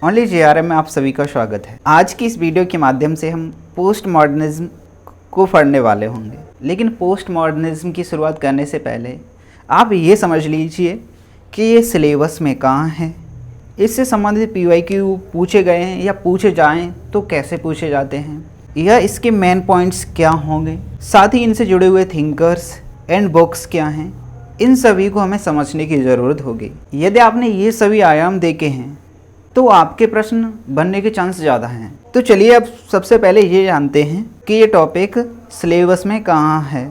Only जेआरएम में आप सभी का स्वागत है। आज की इस वीडियो के माध्यम से हम पोस्ट मॉडर्निज्म को पढ़ने वाले होंगे, लेकिन पोस्ट मॉडर्निज्म की शुरुआत करने से पहले आप ये समझ लीजिए कि ये सिलेबस में कहाँ है, इससे संबंधित पीवाईक्यू पूछे गए हैं या पूछे जाएं तो कैसे पूछे जाते हैं, या इसके मेन पॉइंट्स क्या होंगे, साथ ही इनसे जुड़े हुए थिंकर्स एंड बुक्स क्या हैं, इन सभी को हमें समझने की ज़रूरत होगी। यदि आपने ये सभी आयाम देखे हैं तो आपके प्रश्न बनने के चांस ज़्यादा हैं। तो चलिए अब सबसे पहले ये जानते हैं कि ये टॉपिक सिलेबस में कहाँ है।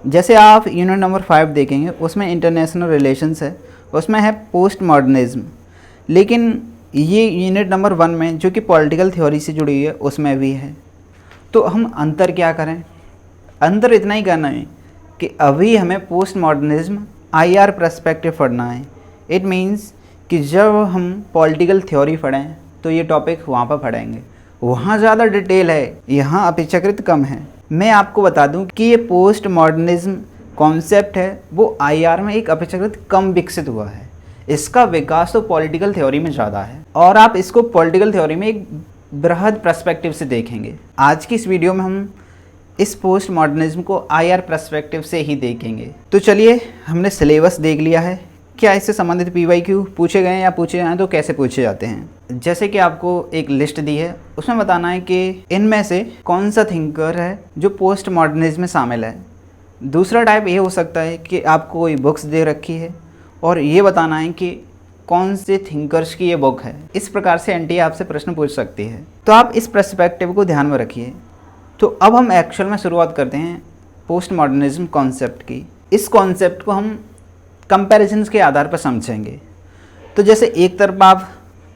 जैसे आप यूनिट नंबर 5 देखेंगे, उसमें इंटरनेशनल रिलेशंस है, उसमें है पोस्ट मॉडर्निज्म। लेकिन ये यूनिट नंबर 1 में जो कि पॉलिटिकल थ्योरी से जुड़ी है उसमें भी है। तो हम अंतर क्या करें? अंतर इतना ही करना है कि अभी हमें पोस्ट मॉडर्निज्म IR पर्सपेक्टिव पढ़ना है। इट मीन्स कि जब हम पॉलिटिकल थ्योरी पढ़ें तो ये टॉपिक वहाँ पर पढ़ेंगे, वहाँ ज़्यादा डिटेल है, यहाँ अपेक्षाकृत कम है। मैं आपको बता दूं कि ये पोस्ट मॉडर्निज्म कॉन्सेप्ट है वो IR में एक अपेक्षाकृत कम विकसित हुआ है। इसका विकास तो पॉलिटिकल थ्योरी में ज़्यादा है और आप इसको पॉलिटिकल थ्योरी में एक बृहद पर्सपेक्टिव से देखेंगे। आज की इस वीडियो में हम इस पोस्ट मॉडर्निज्म को IR पर्सपेक्टिव से ही देखेंगे। तो चलिए, हमने सिलेबस देख लिया है, क्या इससे संबंधित पीवाईक्यू पूछे गए हैं या पूछे जाएँ तो कैसे पूछे जाते हैं। जैसे कि आपको एक लिस्ट दी है, उसमें बताना है कि इनमें से कौन सा थिंकर है जो पोस्ट मॉडर्निज्म में शामिल है। दूसरा टाइप ये हो सकता है कि आपको कोई बुक्स दे रखी है और ये बताना है कि कौन से थिंकर्स की ये बुक है। इस प्रकार से एनटीए आपसे प्रश्न पूछ सकती है, तो आप इस पर्सपेक्टिव को ध्यान में रखिए। तो अब हम एक्चुअल में शुरुआत करते हैं पोस्ट मॉडर्निज्म कॉन्सेप्ट की। इस कॉन्सेप्ट को हम कंपैरिजन्स के आधार पर समझेंगे। तो जैसे एक तरफ आप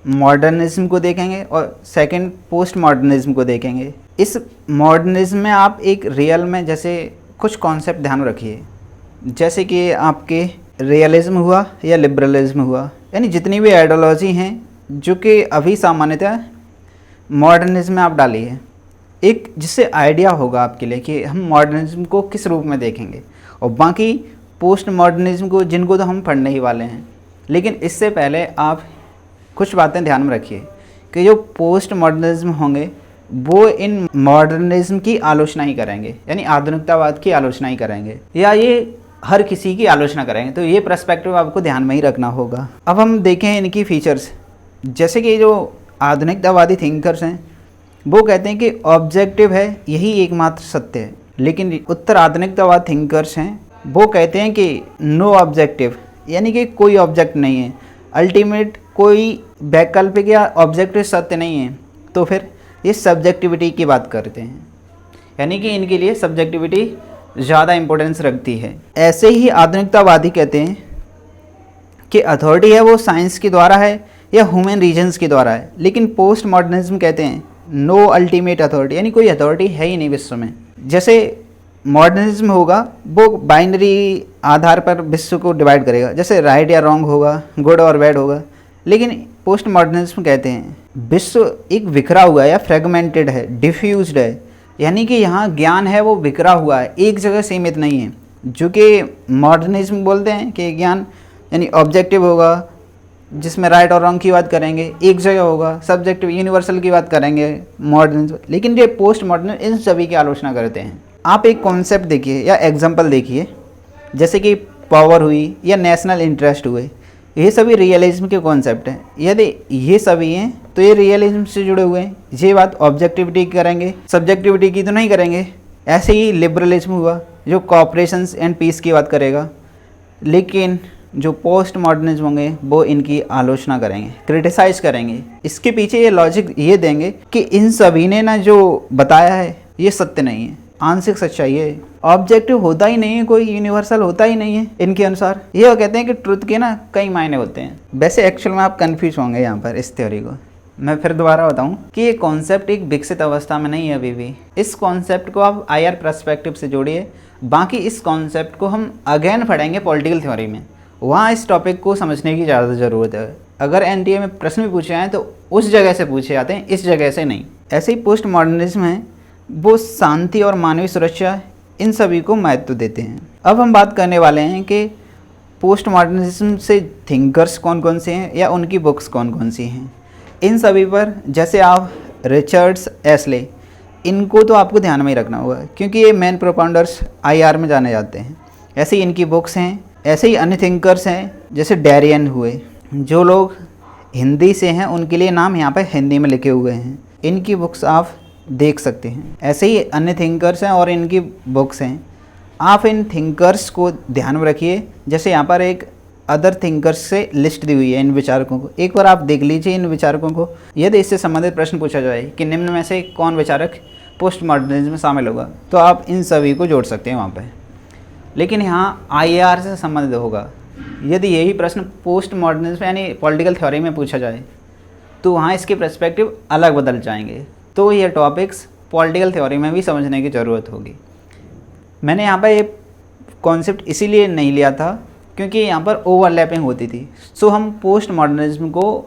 मॉडर्निज्म को देखेंगे और सेकंड पोस्ट मॉडर्निज्म को देखेंगे। इस मॉडर्निज्म में आप एक रियल में जैसे कुछ कॉन्सेप्ट ध्यान रखिए, जैसे कि आपके रियलिज्म हुआ या लिबरलिज्म हुआ, यानी जितनी भी आइडियोलॉजी हैं जो कि अभी सामान्यतः मॉडर्निज्म में आप डालिए, एक जिससे आइडिया होगा आपके लिए कि हम मॉडर्निज्म को किस रूप में देखेंगे। और बाकी पोस्ट मॉडर्निज्म को जिनको तो हम पढ़ने ही वाले हैं, लेकिन इससे पहले आप कुछ बातें ध्यान में रखिए कि जो पोस्ट मॉडर्निज्म होंगे वो इन मॉडर्निज्म की आलोचना ही करेंगे, यानी आधुनिकतावाद की आलोचना ही करेंगे, या ये हर किसी की आलोचना करेंगे। तो ये पर्सपेक्टिव आपको ध्यान में ही रखना होगा। अब हम देखें इनकी फीचर्स। जैसे कि जो आधुनिकतावादी थिंकर्स हैं वो कहते हैं कि ऑब्जेक्टिव है यही एकमात्र सत्य है, लेकिन उत्तर आधुनिकतावाद थिंकर्स हैं वो कहते हैं कि नो ऑब्जेक्टिव, यानी कि कोई ऑब्जेक्ट नहीं है, अल्टीमेट कोई वैकल्पिक या ऑब्जेक्टिव सत्य नहीं है। तो फिर ये सब्जेक्टिविटी की बात करते हैं, यानी कि इनके लिए सब्जेक्टिविटी ज़्यादा इम्पोर्टेंस रखती है। ऐसे ही आधुनिकतावादी कहते हैं कि अथॉरिटी है वो साइंस के द्वारा है या ह्यूमन रीजन्स के द्वारा है, लेकिन पोस्ट मॉडर्निज्म कहते हैं नो अल्टीमेट अथॉरिटी, यानी कोई अथॉरिटी है ही नहीं विश्व में। जैसे मॉडर्निज्म होगा वो बाइनरी आधार पर विश्व को डिवाइड करेगा, जैसे राइट या रॉन्ग होगा, गुड और बैड होगा, लेकिन पोस्ट मॉडर्निज्म कहते हैं विश्व एक बिखरा हुआ है या फ्रेगमेंटेड है, डिफ्यूज्ड है, यानी कि यहाँ ज्ञान है वो बिखरा हुआ है, एक जगह सीमित नहीं है। जो कि मॉडर्निज्म बोलते हैं कि ज्ञान यानी ऑब्जेक्टिव होगा जिसमें राइट और रॉन्ग की बात करेंगे, एक जगह होगा, सब्जेक्टिव यूनिवर्सल की बात करेंगे मॉडर्निज्म, लेकिन ये पोस्ट मॉडर्न इन सभी की आलोचना करते हैं। आप एक कॉन्सेप्ट देखिए या एग्जांपल देखिए, जैसे कि पावर हुई या नेशनल इंटरेस्ट हुए, ये सभी रियलिज्म के कॉन्सेप्ट हैं। यदि ये सभी हैं तो ये रियलिज्म से जुड़े हुए हैं। ये बात ऑब्जेक्टिविटी की करेंगे, सब्जेक्टिविटी की तो नहीं करेंगे। ऐसे ही लिबरलिज्म हुआ जो कॉपरेशन एंड पीस की बात करेगा, लेकिन जो पोस्ट मॉडर्निज्म होंगे वो इनकी आलोचना करेंगे, क्रिटिसाइज करेंगे। इसके पीछे ये लॉजिक ये देंगे कि इन सभी ने ना जो बताया है ये सत्य नहीं है, आंशिक सच्चाई है, ऑब्जेक्टिव होता ही नहीं है, कोई यूनिवर्सल होता ही नहीं है इनके अनुसार। ये कहते हैं कि ट्रुथ के ना कई मायने होते हैं। वैसे एक्चुअल में आप कंफ्यूज होंगे यहाँ पर इस थ्योरी को। मैं फिर दोबारा बताऊँ कि ये कॉन्सेप्ट एक विकसित अवस्था में नहीं है अभी भी। इस कॉन्सेप्ट को आप IR पर्सपेक्टिव से जोड़िए, बाकी इस कॉन्सेप्ट को हम अगेन पढ़ेंगे पॉलिटिकल थ्योरी में, वहाँ इस टॉपिक को समझने की ज़्यादा ज़रूरत है। अगर एनटीए में प्रश्न भी पूछे जाएँ तो उस जगह से पूछे जाते हैं, इस जगह से नहीं। ऐसे ही पोस्ट मॉडर्निज्म है वो शांति और मानवीय सुरक्षा इन सभी को महत्व देते हैं। अब हम बात करने वाले हैं कि पोस्ट मॉडर्निज्म से थिंकर्स कौन कौन से हैं या उनकी बुक्स कौन कौन सी हैं। इन सभी पर जैसे आप रिचर्ड्स एस्ले, इनको तो आपको ध्यान में ही रखना होगा क्योंकि ये मेन प्रोपाउंडर्स आईआर में जाने जाते हैं। ऐसे ही इनकी बुक्स हैं, ऐसे ही अन्य थिंकर्स हैं जैसे डेरियन हुए। जो लोग हिंदी से हैं उनके लिए नाम यहाँ पर हिंदी में लिखे हुए हैं, इनकी बुक्स आप देख सकते हैं। ऐसे ही अन्य थिंकर्स हैं और इनकी बुक्स हैं, आप इन थिंकर्स को ध्यान में रखिए। जैसे यहाँ पर एक अदर थिंकर्स से लिस्ट दी हुई है इन विचारकों को, एक बार आप देख लीजिए इन विचारकों को। यदि इससे संबंधित प्रश्न पूछा जाए कि निम्न में से कौन विचारक पोस्ट मॉडर्निज्म में शामिल होगा, तो आप इन सभी को जोड़ सकते हैं वहाँ पे। लेकिन यहाँ आईआर से संबंधित होगा। यदि यही प्रश्न पोस्ट मॉडर्निज्म यानी पॉलिटिकल थ्योरी में पूछा जाए तो वहाँ इसके पर्सपेक्टिव अलग बदल जाएंगे। तो ये टॉपिक्स पॉलिटिकल थ्योरी में भी समझने की ज़रूरत होगी। मैंने यहाँ पर ये कॉन्सेप्ट इसीलिए नहीं लिया था क्योंकि यहाँ पर ओवरलैपिंग होती थी। सो हम पोस्ट मॉडर्निज्म को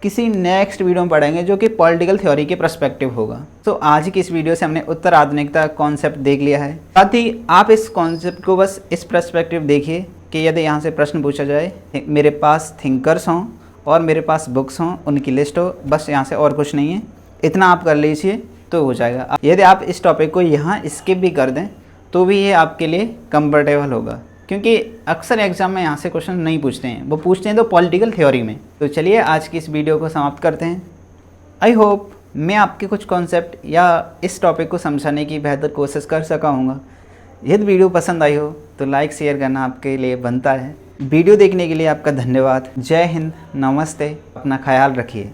किसी नेक्स्ट वीडियो में पढ़ेंगे जो कि पॉलिटिकल थ्योरी के पर्सपेक्टिव होगा। तो आज की इस वीडियो से हमने उत्तर आधुनिकता कॉन्सेप्ट देख लिया है। साथ ही आप इस कॉन्सेप्ट को बस इस पर्सपेक्टिव देखिए कि यदि यहाँ से प्रश्न पूछा जाए, मेरे पास थिंकर्स हों और मेरे पास बुक्स हों, उनकी लिस्ट हो, बस यहाँ से और कुछ नहीं है, इतना आप कर लीजिए तो हो जाएगा। यदि आप इस टॉपिक को यहाँ स्किप भी कर दें तो भी ये आपके लिए कंफर्टेबल होगा क्योंकि अक्सर एग्जाम में यहाँ से क्वेश्चन नहीं पूछते हैं, वो पूछते हैं तो पॉलिटिकल थ्योरी में। तो चलिए आज की इस वीडियो को समाप्त करते हैं। आई होप मैं आपके कुछ कॉन्सेप्ट या इस टॉपिक को समझाने की बेहतर कोशिश कर सका हूँगा। यदि वीडियो पसंद आई हो तो लाइक शेयर करना आपके लिए बनता है। वीडियो देखने के लिए आपका धन्यवाद। जय हिंद, नमस्ते, अपना ख्याल रखिए।